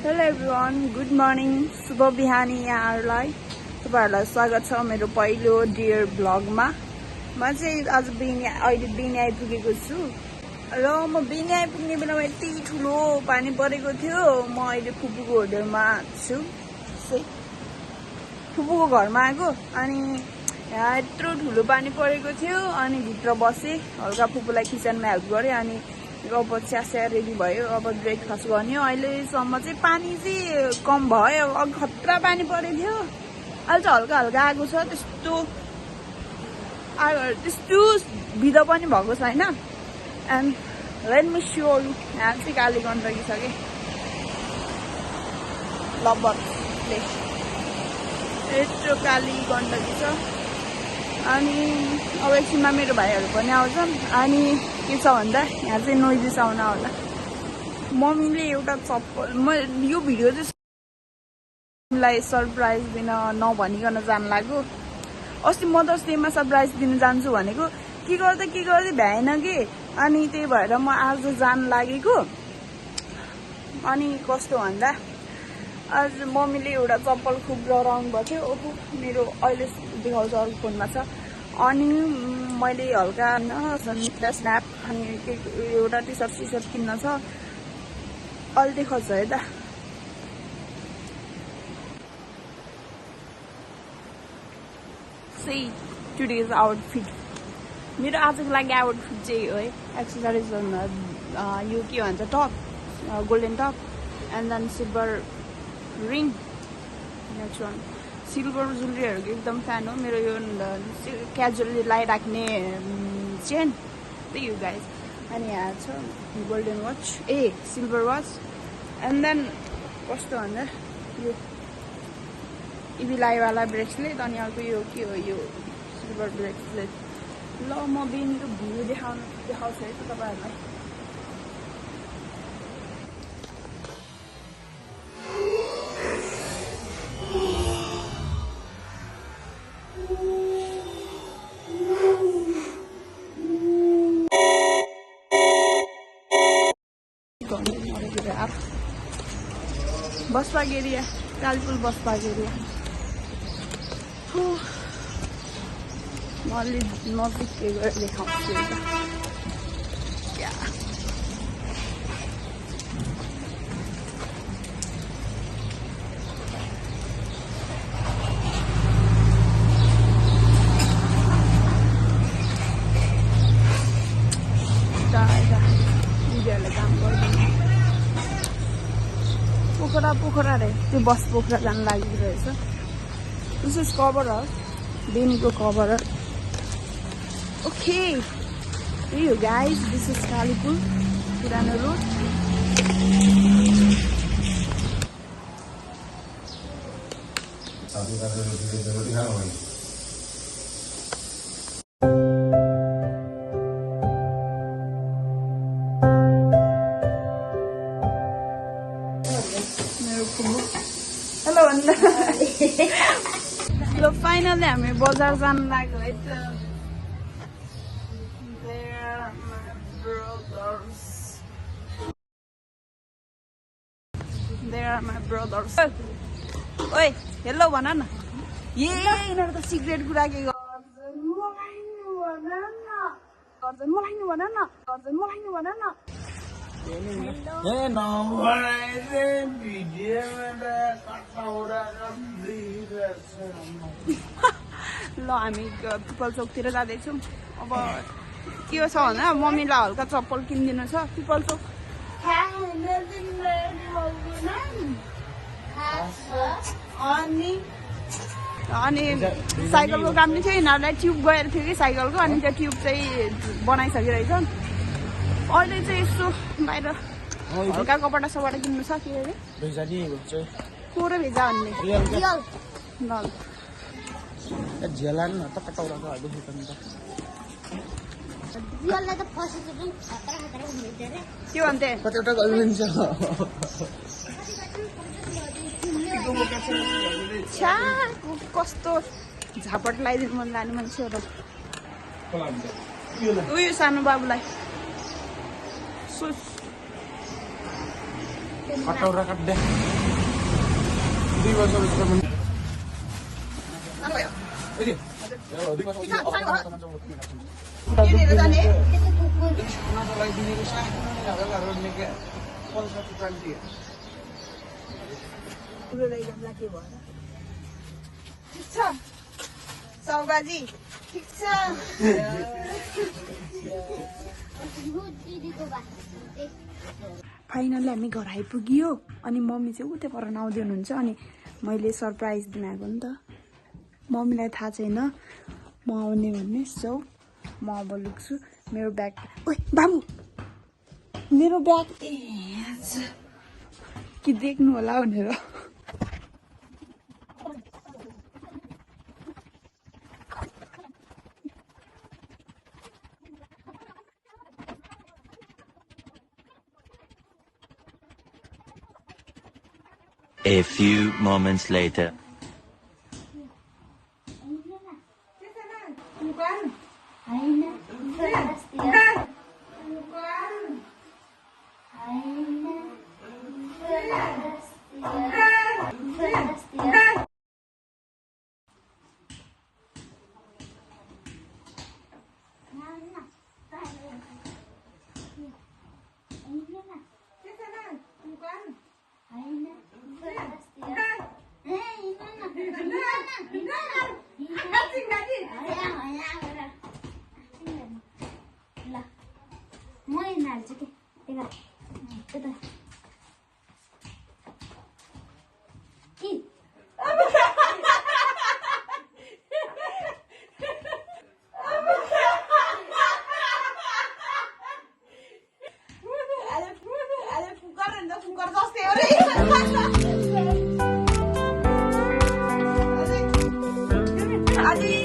Hello everyone, good morning, शुभ बिहानी यहाँहरूलाई। तपाईँहरूलाई स्वागत छ मेरो पहिलो डियर ब्लगमा। म चाहिँ आज अहिले बेनी आइपुगेको छु र म बेनी आइपुग्ने बेलामा यति ठुलो पानी परेको थियो। म अहिले फुपूको होटलमा छु, फुपूको घरमा आएको। अनि यहाँ यत्रो ठुलो पानी परेको थियो अनि भित्र बसेँ, हल्का फुपूलाई किचनमा हेल्प गरेँ। अनि अब चिया रेडी भयो, अब ब्रेकफास्ट गर्ने हो। अहिलेसम्म चाहिँ पानी चाहिँ कम भयो, अघि खतरा पानी परेको थियो, अहिले चाहिँ हल्का हल्का आएको छ। त्यस्तो बिदा पनि भएको छैन। And let me so you, यहाँ चाहिँ काली गण्डकी छ कि लगभग यत्रो काली गण्डकी छ। अनि अब एकछिनमा मेरो भाइहरू पनि आउँछन्। अनि के छ भन्दा यहाँ चाहिँ नोइजी साउन्ड होला। मम्मीले एउटा चप्पल, म यो भिडियो चाहिँ मम्मीलाई सरप्राइज दिन नभनिकन जानु लाग्यो। अस्ति मदर्स डेमा सरप्राइज दिन जान्छु भनेको, के गर्दै भ्याएन कि। अनि त्यही भएर म आज जानु लागेको। अनि कस्तो भन्दा आज मम्मीले एउटा चप्पल खुब डराउनु भएको थियो। ओहो, मेरो अहिले देखाउँछ अर्को फोनमा छ। अनि मैले हल्का स्न्याप अनि एउटा टी सर्ट किन्न छ, अहिले देखाउँछ है त। See today's outfit. मेरो आजको लागि आउटफिट चाहिँ हो है, एक्सेसरिज यो के भन्छ, top, golden top and then silver ring. Next one silver ज्वेलरीहरूको एकदम फ्यान हो मेरो। यो क्याजुअली लगाइराख्ने चेन, त्यही हो गाइज। अनि यहाँ छ golden watch, silver watch. And then कस्तो भन्दा यो इभिलाईवाला ब्रेसलेट। अनि अर्को यो के हो, यो सिल्भर ब्रेसलेट। ल म बेनीको भ्यू देखाउँछु है त तपाईँहरूलाई। Bus park area, Kalipul bus park area. म अलि नजिक के गरेर देखाउँछु एउटा क्या। दिदीहरूले काम गर्दैन। पोखरा रे, त्यो बस पोखरा जानु लागेको रहेछ। दिस इज कभर हाउस, बेनीको कभर हाउस। ओके, यही हो गाइज, दिस इज कालीपुल पुरानो रोड। हेलो भन्दा ल फाइनली हामी बजार जानु लाग्यो है त। There are my brothers. ओए हेलो भन न। यिनीहरू त सिक्रेट कुरा के गर्छन्, मलाई नि भन न। ल हामी पिपल चोकतिर जाँदैछौँ। अब के छ भन्दा मम्मीलाई हल्का चप्पल किनिदिनु छ पिपल चोक। अनि साइकलको काम नि थियो, यिनीहरूलाई ट्युब गएर थियो कि साइकलको। अनि त्यो ट्युब चाहिँ बनाइसकिरहेछन्। अहिले चाहिँ यसो बाहिर हल्का कपडा सपडा किन्नु छ। के अरे कोरो भेजा भन्ने के भन्थे कस्तो झापट लगाइदिनु मन लाने मान्छेहरू। उयो सानो बाबुलाई कटौरा काट्दै 2 वर्ष जस्तो पनि सौगाजी ठिक छ फाइनली हामी घर आइपुग्यो अनि मम्मी चाहिँ उतै पर आउँदै हुनुहुन्छ अनि मैले सरप्राइज दिन आएको नि त मम्मीलाई थाहा छैन म आउने भन्ने सो म अब लुक्छु मेरो ब्याग ओइ बाबु मेरो ब्याग कि देख्नु होला भनेर A few moments later. Adi